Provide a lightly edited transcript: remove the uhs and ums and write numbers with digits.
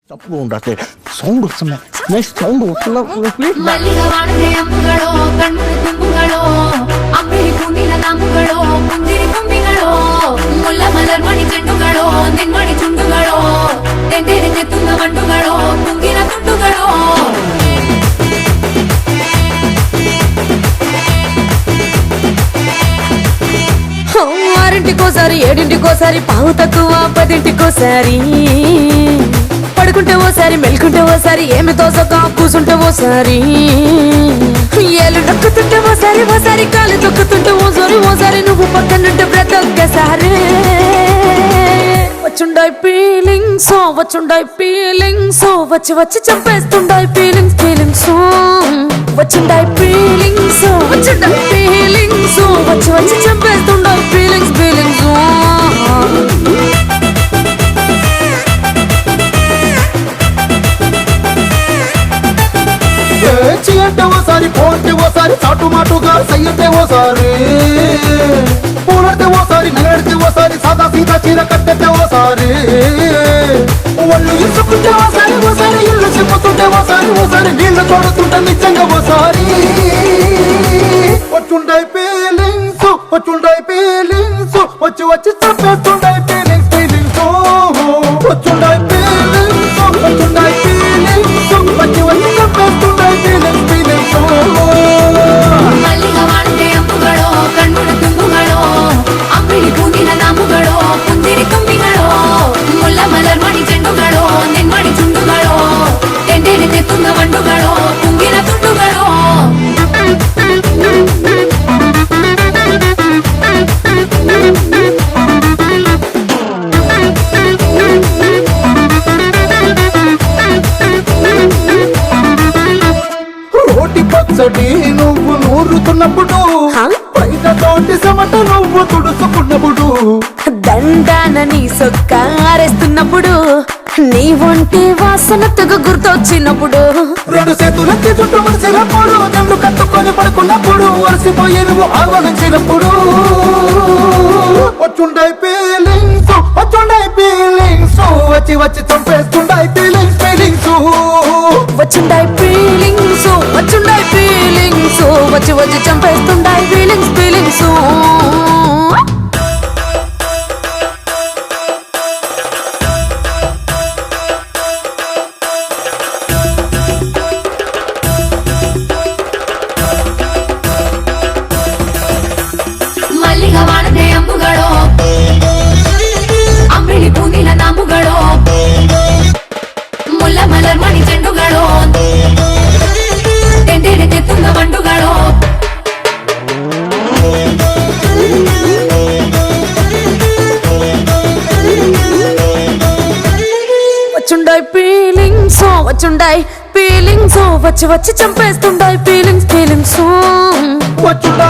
ತಪ್ಪು ಉಂಡಾತೆ sound ವಸ್ತುನೆ next sound ವಸ್ತುನ please ಮಲ್ಲಿಗೆ ವಾಣದೆ ಅಂಬುಗಳೋ ಕಣ್ಣು ತುಂಬುಗಳೋ ಅಂಬಿಳಿ ಪೂನಿನ ನಾಮುಗಳೋ ಮುಂದಿರಿ ಕೊಂಬಿಗಳೋ ಮುಲ್ಲ ಮಲರ್ ಮಣಿ ಚೆಂಡುಗಳೋ ನಿನ್ಮಣಿ ಚುಂಡುಗಳೋ ತೆಂಡೆರೆ ತೆತ್ತುಂಗ ಮಂಡುಗಳೋ ಮುಂಗಿನ ತುಂಡುಗಳೋ ఆరింటికోసారి ఏడింటికోసారి పావు తక్కువ పదింటికోసారి పడుకుంటే ఓసారి మెలుకుంటే ఓసారి ఏమి తోసక కూసుంటే ఓసారి ఏళ్ళు నొక్కుతుంటే ఓసారి ఓసారి కాలు తొక్కుతుంటే ఓసారి నువ్వు పక్కనుంటే బ్రతొక్కసారి వచ్చుండాయి ఫీలింగ్స్ వచ్చి వచ్చి చంపేస్తుండాయి ఫీలింగ్స్ వచ్చుండాయి ఫీలింగ్స్ వచ్చి వచ్చి చంపేస్తుండాయి ఫీలింగ్స్ అంటే ఓసారి పోతే ఓసారి చాటు మాటుగా సయ్యతే ఓసారి పూలడితే ఓసారి నగడితే ఓసారి సాదా సీదా చీర కట్టెతే ఓసారి ఒళ్ళు ఇసుకుంటే ఓసారి ఇల్లు చెప్పుతుంటే ఓసారి నీళ్లు తోడుతుంటే నిజంగా ఓసారి వచ్చుండాయి ఫీలింగ్స్ వచ్చి వచ్చి చంపేస్తుండాయి ఫీలింగ్స్ వచ్చుండాయి ఫీలింగ్స్ వచ్చి వచ్చి చంపేస్తుండాయి ఫీలింగ్స్ మల్లిగ వాణದೆ అంబుಗಳೋ ಕಣ್ಣು ತುಂಬುಗಳೋ ಅಂಬಿಳಿ ಪೂನಿನ ನಾಮುಗಳೋ ಮುಂದಿರಿ ಕೊಂಬಿಗಳೋ ಮುಲ್ಲ ಮಲರ್ ಮಣಿ ಚೆಂಡುಗಳೋ ನಿನ್ಮಣಿ ಚುಂಡುಗಳೋ ತೆಂಡೆರೆ ತೆತ್ತುಂಗ ಮಂಡುಗಳೋ ಮುಂಗಿನ ತುಂಡುಗಳೋ రోటి పచ్చడి నువ్వు నూరుతున్నప్పుడు పైన తోటి సమట నువ్వు తుడుచుకున్నప్పుడు దండాన నీ సొక్క ఆరేస్తున్నప్పుడు నీ ఒంటి వాసన తెగ గుర్తొచ్చినప్పుడు రెండు చేతులెత్తి చుట్టూ మడిచినప్పుడు జండు కట్టుకొని పడుకున్నప్పుడు వలసిపోయి నువ్వు ఆలోచించినప్పుడు వచ్చుండాయి ఫీలింగ్స్ వచ్చి వచ్చి చంపేస్తుండాయి ఫీలింగ్స్ వచ్చుండాయి ఫీలింగ్స్ వచ్చి వచ్చి చంపేస్తుండాయి ఫీలింగ్స్ ಮಲ್ಲಿಗ ವಾಣದೆ ಅಂಬುಗಳೋ ಅಂಬಿಳಿ ಪೂನಿನ ನಾಮುಗಳೋ ಮುಲ್ಲ ಮಲರ್ ಮಣಿ ಚೆಂಡುಗಳೋ ತೆಂಡೆರೆ ತೆತ್ತುಂಗ ಮಂಡುಗಳೋ వచ్చుండాయి ఫీలింగ్స్ వచ్చి వచ్చి చంపేస్తుండాయి ఫీలింగ్స్ వచ్చుండాయి